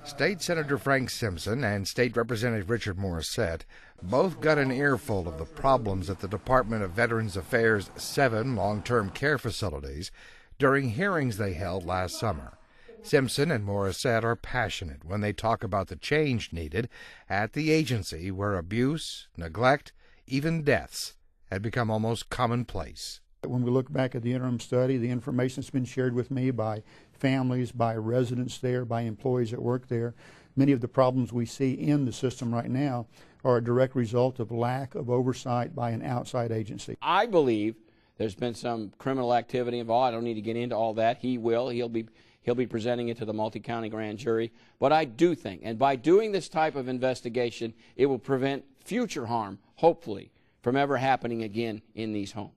State Senator Frank Simpson and State Representative Richard Morissette both got an earful of the problems at the Department of Veterans Affairs' 7 long-term care facilities during hearings they held last summer. Simpson and Morissette are passionate when they talk about the change needed at the agency where abuse, neglect, even deaths had become almost commonplace. When we look back at the interim study, the information that's been shared with me by families, by residents there, by employees that work there, many of the problems we see in the system right now are a direct result of lack of oversight by an outside agency. I believe there's been some criminal activity involved. I don't need to get into all that. He will. He'll be presenting it to the multi-county grand jury. But I do think, and by doing this type of investigation, it will prevent future harm, hopefully, from ever happening again in these homes.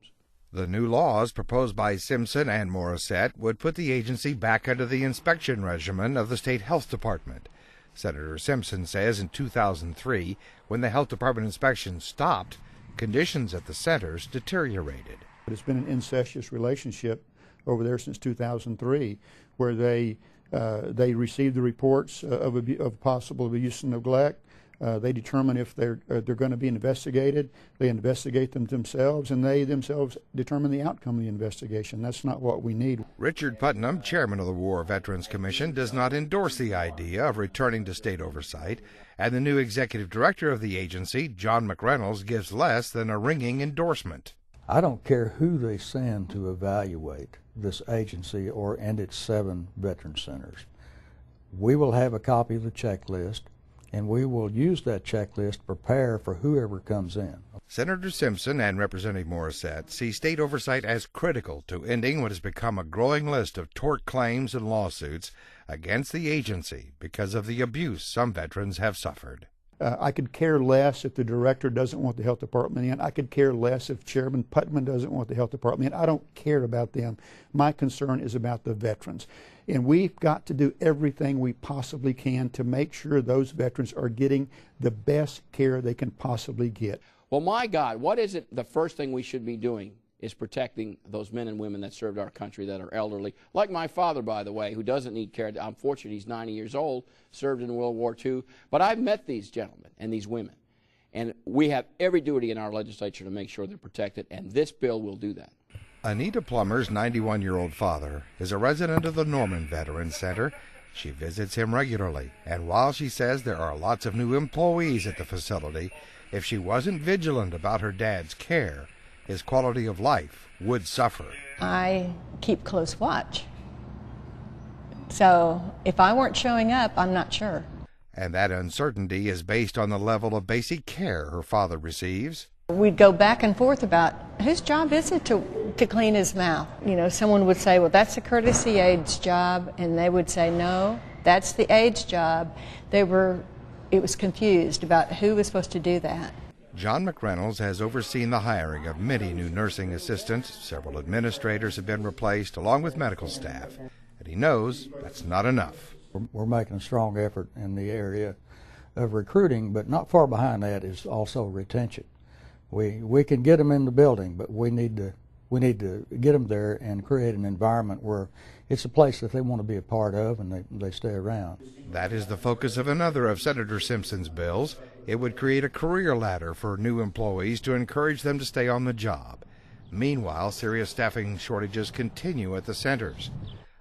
The new laws proposed by Simpson and Morissette would put the agency back under the inspection regimen of the state health department. Senator Simpson says in 2003, when the health department inspection stopped, conditions at the centers deteriorated. It's been an incestuous relationship over there since 2003, where they receive the reports of possible abuse and neglect. They determine if they're going to be investigated. They investigate them themselves, and they themselves determine the outcome of the investigation. That's not what we need. Richard Putnam, chairman of the War Veterans Commission, does not endorse the idea of returning to state oversight, and the new executive director of the agency, John McReynolds, gives less than a ringing endorsement. I don't care who they send to evaluate this agency and its 7 veteran centers. We will have a copy of the checklist, and we will use that checklist to prepare for whoever comes in. Senator Simpson and Representative Morissette see state oversight as critical to ending what has become a growing list of tort claims and lawsuits against the agency because of the abuse some veterans have suffered. I could care less if the director doesn't want the health department in. I could care less if Chairman Putnam doesn't want the health department in. I don't care about them. My concern is about the veterans. And we've got to do everything we possibly can to make sure those veterans are getting the best care they can possibly get. Well, my God, what is it the first thing we should be doing is protecting those men and women that served our country that are elderly. Like my father, by the way, who doesn't need care. I'm fortunate he's 90 years old, served in World War II. But I've met these gentlemen and these women. And we have every duty in our legislature to make sure they're protected, and this bill will do that. Anita Plummer's 91-year-old father is a resident of the Norman Veterans Center. She visits him regularly, and while she says there are lots of new employees at the facility, if she wasn't vigilant about her dad's care, his quality of life would suffer. I keep close watch. So if I weren't showing up, I'm not sure. And that uncertainty is based on the level of basic care her father receives. We'd go back and forth about whose job is it to clean his mouth. You know, someone would say, well, that's the courtesy aide's job, and they would say, no, that's the aide's job. It was confused about who was supposed to do that. John McReynolds has overseen the hiring of many new nursing assistants. Several administrators have been replaced, along with medical staff. And he knows that's not enough. We're making a strong effort in the area of recruiting, but not far behind that is also retention. We can get them in the building, but we need to get them there and create an environment where it's a place that they want to be a part of and they stay around. That is the focus of another of Senator Simpson's bills. It would create a career ladder for new employees to encourage them to stay on the job. Meanwhile, serious staffing shortages continue at the centers.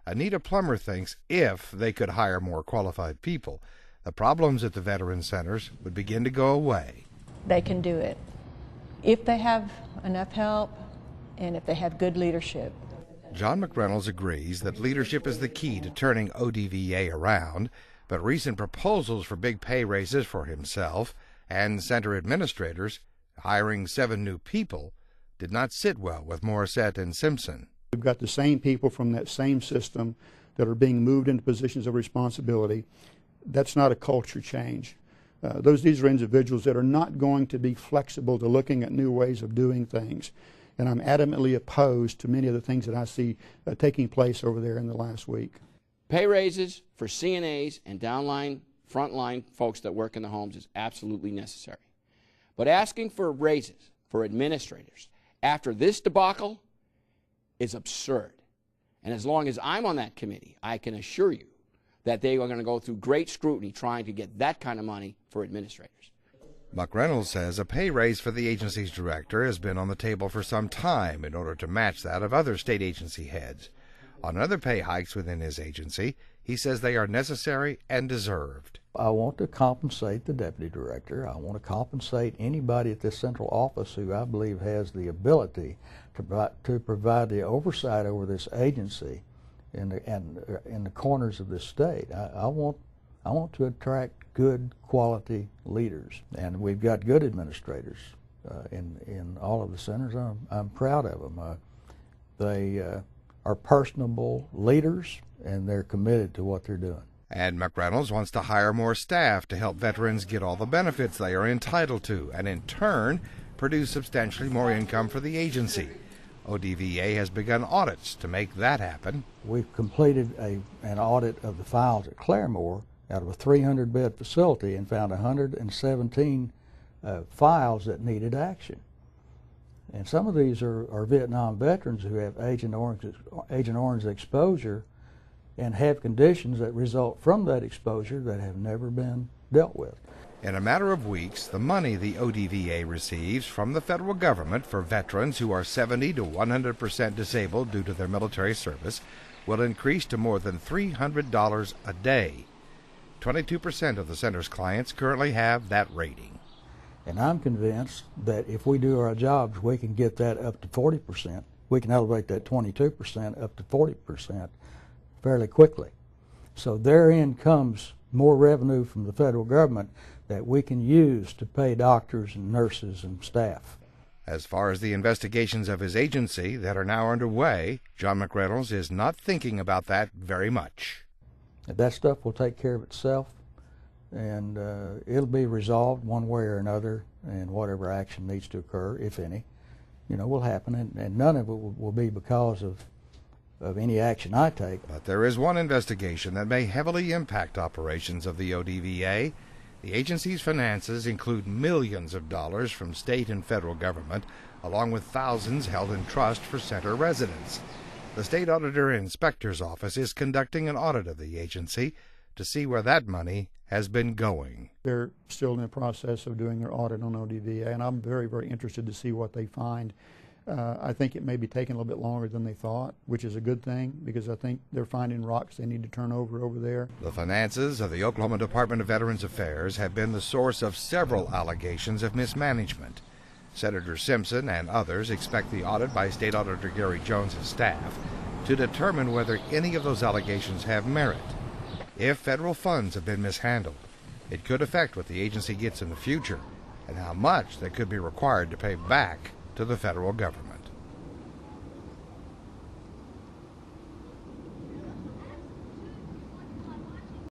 Anita Plummer thinks if they could hire more qualified people, the problems at the veteran centers would begin to go away. They can do it if they have enough help and if they have good leadership. John McReynolds agrees that leadership is the key to turning ODVA around, but recent proposals for big pay raises for himself and center administrators, hiring 7 new people, did not sit well with Morissette and Simpson. We've got the same people from that same system that are being moved into positions of responsibility. That's not a culture change. These are individuals that are not going to be flexible to looking at new ways of doing things. And I'm adamantly opposed to many of the things that I see taking place over there in the last week. Pay raises for CNAs and frontline folks that work in the homes is absolutely necessary. But asking for raises for administrators after this debacle is absurd. And as long as I'm on that committee, I can assure you that they are going to go through great scrutiny trying to get that kind of money for administrators. Buck Reynolds says a pay raise for the agency's director has been on the table for some time in order to match that of other state agency heads. On other pay hikes within his agency, he says they are necessary and deserved. I want to compensate the deputy director. I want to compensate anybody at this central office who I believe has the ability to provide the oversight over this agency in the corners of this state. I want to attract good quality leaders, and we've got good administrators in all of the centers. I'm proud of them. They are personable leaders, and they're committed to what they're doing. And McReynolds wants to hire more staff to help veterans get all the benefits they are entitled to, and in turn produce substantially more income for the agency. ODVA has begun audits to make that happen. We've completed an audit of the files at Claremore out of a 300-bed facility and found 117 files that needed action. And some of these are Vietnam veterans who have Agent Orange exposure and have conditions that result from that exposure that have never been dealt with. In a matter of weeks, the money the ODVA receives from the federal government for veterans who are 70 to 100% disabled due to their military service will increase to more than $300 a day. 22% of the center's clients currently have that rating. And I'm convinced that if we do our jobs, we can get that up to 40%. We can elevate that 22% up to 40% fairly quickly. So therein comes more revenue from the federal government that we can use to pay doctors and nurses and staff. As far as the investigations of his agency that are now underway, John McReynolds is not thinking about that very much. That stuff will take care of itself, and it'll be resolved one way or another, and whatever action needs to occur, if any, will happen, and none of it will be because of any action I take. But there is one investigation that may heavily impact operations of the ODVA. The agency's finances include millions of dollars from state and federal government, along with thousands held in trust for center residents. The State Auditor and Inspector's Office is conducting an audit of the agency to see where that money has been going. They're still in the process of doing their audit on ODVA, and I'm very, very interested to see what they find. I think it may be taking a little bit longer than they thought, which is a good thing, because I think they're finding rocks they need to turn over there. The finances of the Oklahoma Department of Veterans Affairs have been the source of several allegations of mismanagement. Senator Simpson and others expect the audit by State Auditor Gary Jones' staff to determine whether any of those allegations have merit. If federal funds have been mishandled, it could affect what the agency gets in the future and how much that could be required to pay back to the federal government.